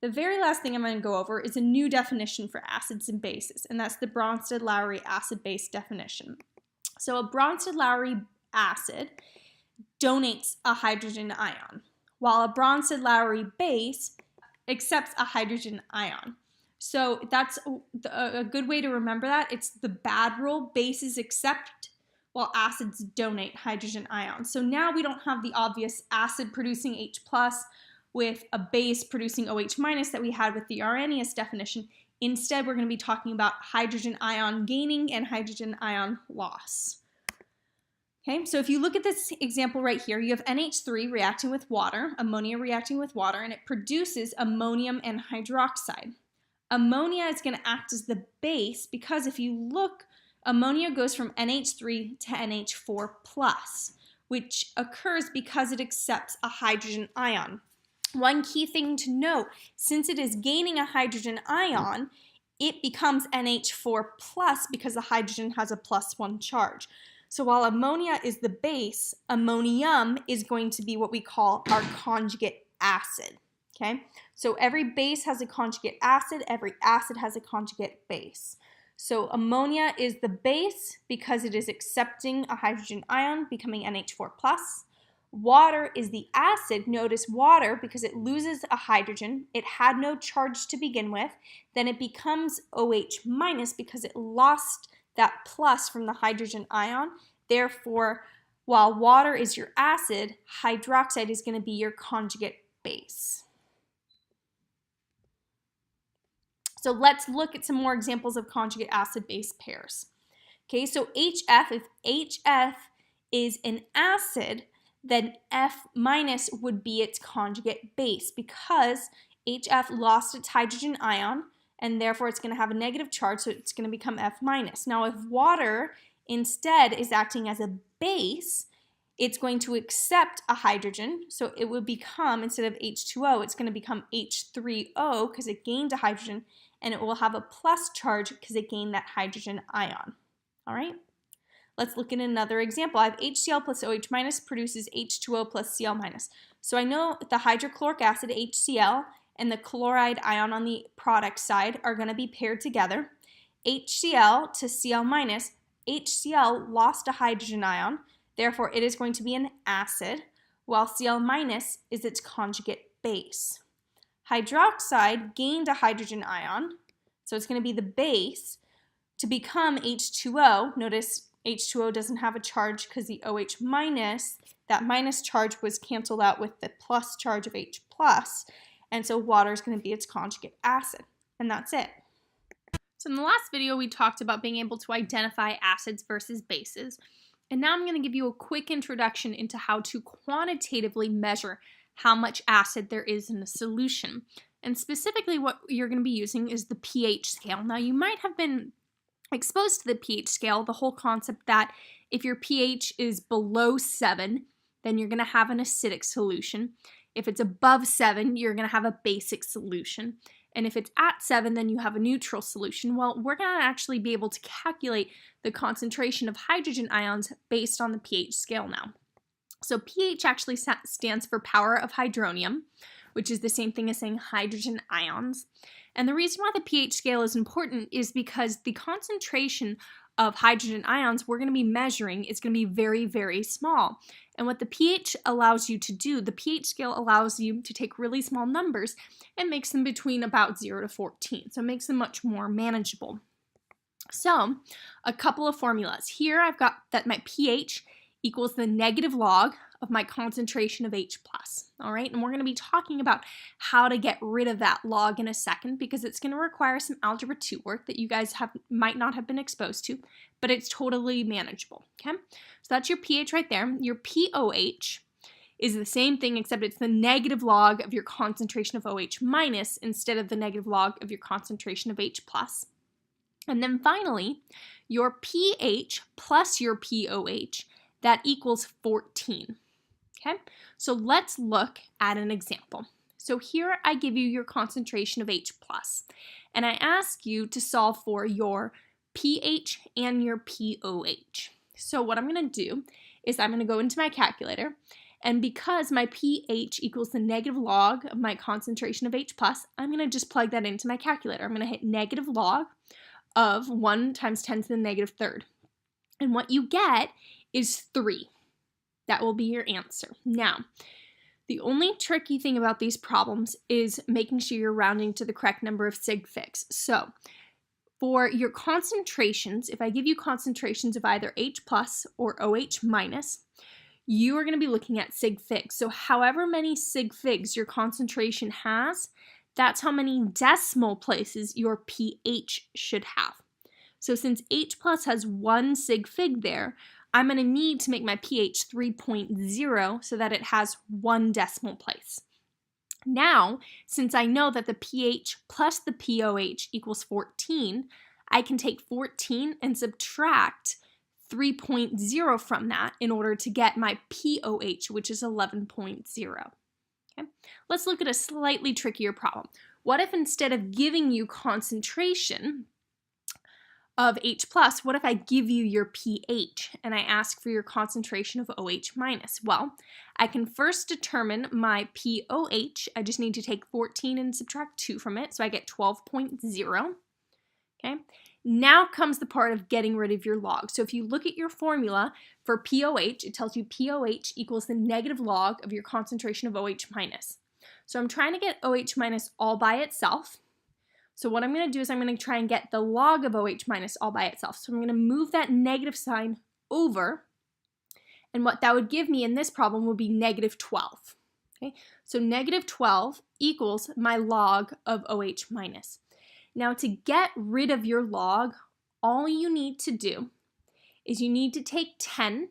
the very last thing I'm going to go over is a new definition for acids and bases, and that's the Bronsted-Lowry acid-base definition. So a Bronsted-Lowry acid donates a hydrogen ion, while a Bronsted-Lowry base accepts a hydrogen ion. So that's a good way to remember that. It's the bad rule. Bases accept while acids donate hydrogen ions. So now we don't have the obvious acid producing H plus with a base producing OH minus that we had with the Arrhenius definition. Instead, we're going to be talking about hydrogen ion gaining and hydrogen ion loss. Okay, so if you look at this example right here, you have NH3 reacting with water, ammonia reacting with water, and it produces ammonium and hydroxide. Ammonia is going to act as the base because if you look, ammonia goes from NH3 to NH4+, which occurs because it accepts a hydrogen ion. One key thing to note, since it is gaining a hydrogen ion, it becomes NH4+ because the hydrogen has a +1 charge. So while ammonia is the base, ammonium is going to be what we call our conjugate acid. Okay, so every base has a conjugate acid, every acid has a conjugate base. So ammonia is the base because it is accepting a hydrogen ion, becoming NH4+. Water is the acid. Notice water, because it loses a hydrogen, it had no charge to begin with, then it becomes OH minus because it lost that plus from the hydrogen ion. Therefore, while water is your acid, hydroxide is going to be your conjugate base. So let's look at some more examples of conjugate acid-base pairs. Okay, so HF, if HF is an acid, then F minus would be its conjugate base because HF lost its hydrogen ion and therefore it's going to have a negative charge, so it's going to become F minus. Now if water instead is acting as a base, it's going to accept a hydrogen, so it would become, instead of H2O, it's going to become H3O because it gained a hydrogen, and it will have a plus charge because it gained that hydrogen ion. All right? Let's look at another example. I have HCl plus OH minus produces H2O plus Cl minus. So I know the hydrochloric acid, HCl, and the chloride ion on the product side are going to be paired together. HCl to Cl minus, HCl lost a hydrogen ion, therefore it is going to be an acid, while Cl minus is its conjugate base. Hydroxide gained a hydrogen ion, so it's going to be the base, to become H2O. Notice H2O doesn't have a charge because the OH minus, that minus charge was canceled out with the plus charge of H+, and so water is going to be its conjugate acid, and that's it. So in the last video, we talked about being able to identify acids versus bases, and now I'm going to give you a quick introduction into how to quantitatively measure how much acid there is in the solution. And specifically what you're going to be using is the pH scale. Now you might have been exposed to the pH scale, the whole concept that if your pH is below 7, then you're going to have an acidic solution. If it's above 7, you're going to have a basic solution. And if it's at 7, then you have a neutral solution. Well, we're going to actually be able to calculate the concentration of hydrogen ions based on the pH scale now. So pH actually stands for power of hydronium, which is the same thing as saying hydrogen ions. And the reason why the pH scale is important is because the concentration of hydrogen ions we're going to be measuring is going to be very, very small. And what the pH allows you to do, the pH scale allows you to take really small numbers and makes them between about 0 to 14. So it makes them much more manageable. So a couple of formulas. Here I've got that my pH equals the negative log of my concentration of H+. All right, and we're going to be talking about how to get rid of that log in a second because it's going to require some Algebra 2 work that you guys might not have been exposed to, but it's totally manageable, okay? So that's your pH right there. Your pOH is the same thing except it's the negative log of your concentration of OH minus instead of the negative log of your concentration of H+. And then finally, your pH plus your pOH, that equals 14. Okay, so let's look at an example. So here I give you your concentration of H+, and I ask you to solve for your pH and your pOH. So what I'm going to do is I'm going to go into my calculator, And because my pH equals the negative log of my concentration of H+, I'm going to just plug that into my calculator. I'm going to hit negative log of 1 times 10 to the negative third. And what you get is 3. That will be your answer. Now, the only tricky thing about these problems is making sure you're rounding to the correct number of sig figs. So, for your concentrations, if I give you concentrations of either H+ or OH-, you are going to be looking at sig figs. So, however many sig figs your concentration has, that's how many decimal places your pH should have. So, since H+ has 1 sig fig there, I'm going to need to make my pH 3.0 so that it has 1 decimal place. Now, since I know that the pH plus the pOH equals 14, I can take 14 and subtract 3.0 from that in order to get my pOH, which is 11.0. Okay? Let's look at a slightly trickier problem. What if instead of giving you concentration of H+, what if I give you your pH and I ask for your concentration of OH-? Well, I can first determine my pOH. I just need to take 14 and subtract 2 from it, so I get 12.0. Okay. Now comes the part of getting rid of your log. So if you look at your formula for pOH, it tells you pOH equals the negative log of your concentration of OH-. So I'm trying to get OH- all by itself. So what I'm going to do is I'm going to try and get the log of OH- all by itself. So I'm going to move that negative sign over, and what that would give me in this problem would be negative 12. Okay, so negative 12 equals my log of OH-. Now to get rid of your log, all you need to do is you need to take 10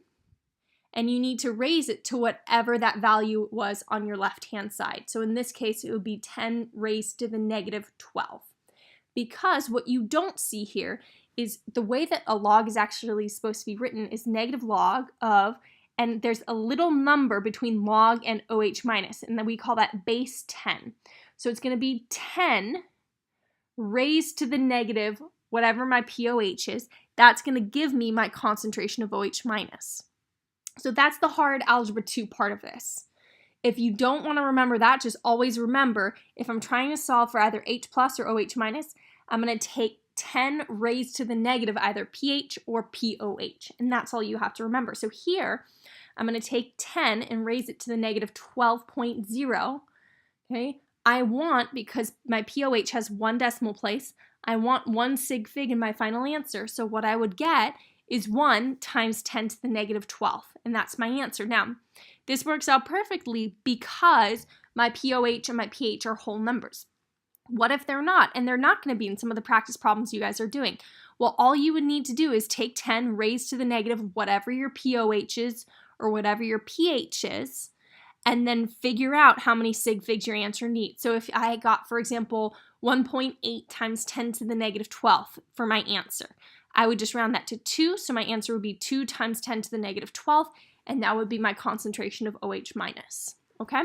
and you need to raise it to whatever that value was on your left-hand side. So in this case, it would be 10 raised to the negative 12. Because what you don't see here is the way that a log is actually supposed to be written is negative log of, and there's a little number between log and OH-, and then we call that base 10. So it's going to be 10 raised to the negative, whatever my pOH is, that's going to give me my concentration of OH-. So that's the hard algebra 2 part of this. If you don't want to remember that, just always remember, if I'm trying to solve for either H+ or OH-, I'm going to take 10 raised to the negative either pH or pOH, and that's all you have to remember. So here, I'm going to take 10 and raise it to the negative 12.0, okay? I want, because my pOH has 1 decimal place, I want 1 sig fig in my final answer, so what I would get is 1 times 10 to the negative 12, and that's my answer. Now, this works out perfectly because my pOH and my pH are whole numbers. What if they're not? And they're not going to be in some of the practice problems you guys are doing. Well, all you would need to do is take 10 raised to the negative whatever your pOH is or whatever your pH is, and then figure out how many sig figs your answer needs. So if I got, for example, 1.8 times 10 to the negative 12 for my answer, I would just round that to 2, so my answer would be 2 times 10 to the negative 12, and that would be my concentration of OH-. Okay?